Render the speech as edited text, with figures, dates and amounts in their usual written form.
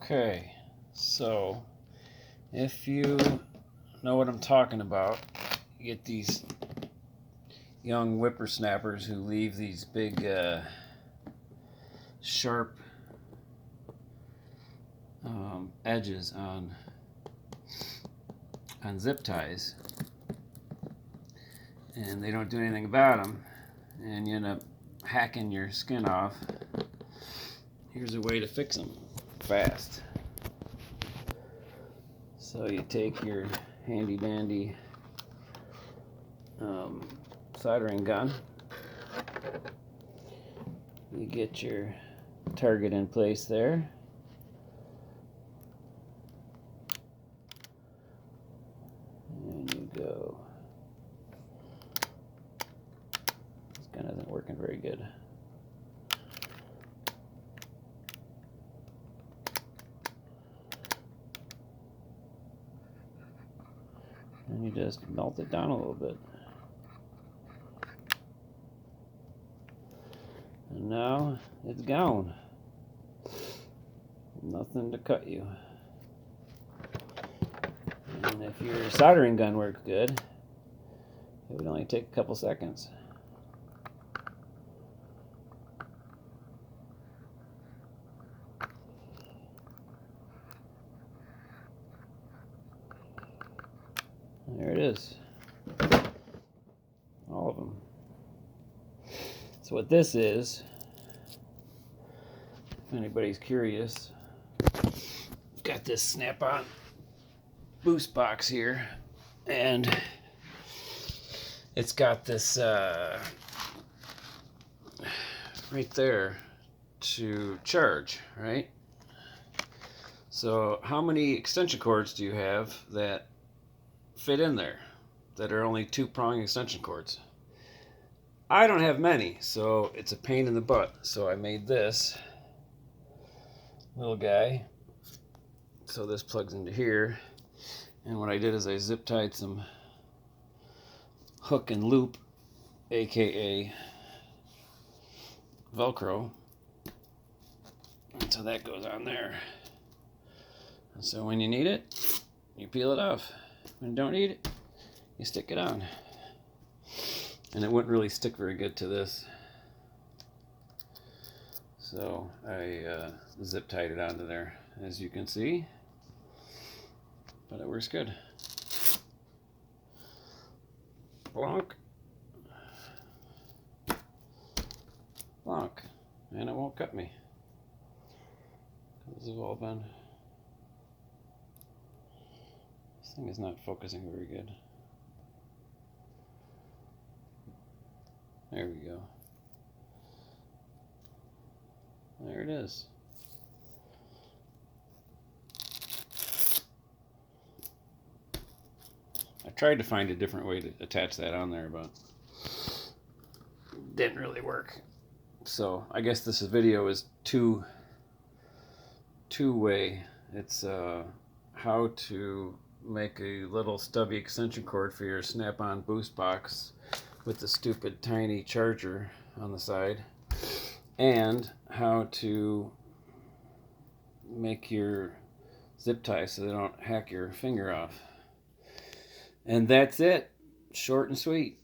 Okay, so if you know what I'm talking about, you get these young whippersnappers who leave these big, sharp edges on zip ties, and they don't do anything about them, and you end up hacking your skin off. Here's a way to fix them fast. So you take your handy dandy soldering gun, you get your target in place there, and you go. This gun isn't working very good. And you just melt it down a little bit. And now it's gone. Nothing to cut you. And if your soldering gun works good, it would only take a couple seconds. There it is. All of them. So what this is, if anybody's curious, got this snap-on boost box here, and it's got this right there to charge, right? So how many extension cords do you have that fit in there that are only 2-prong extension cords? I don't have many, so it's a pain in the butt. So I made this little guy. So this plugs into here. And what I did is I zip tied some hook and loop, aka Velcro. And so that goes on there. And so when you need it, you peel it off. When you don't need it, you stick it on. And it wouldn't really stick very good to this. So I zip tied it onto there, as you can see. But it works good. Blonk. Blonk. And it won't cut me. This has all been... This thing is not focusing very good. There we go. There it is. I tried to find a different way to attach that on there, but didn't really work. So I guess this video is two-way. It's how to make a little stubby extension cord for your snap-on boost box with the stupid tiny charger on the side, and how to make your zip tie so they don't hack your finger off. And that's it. Short and sweet.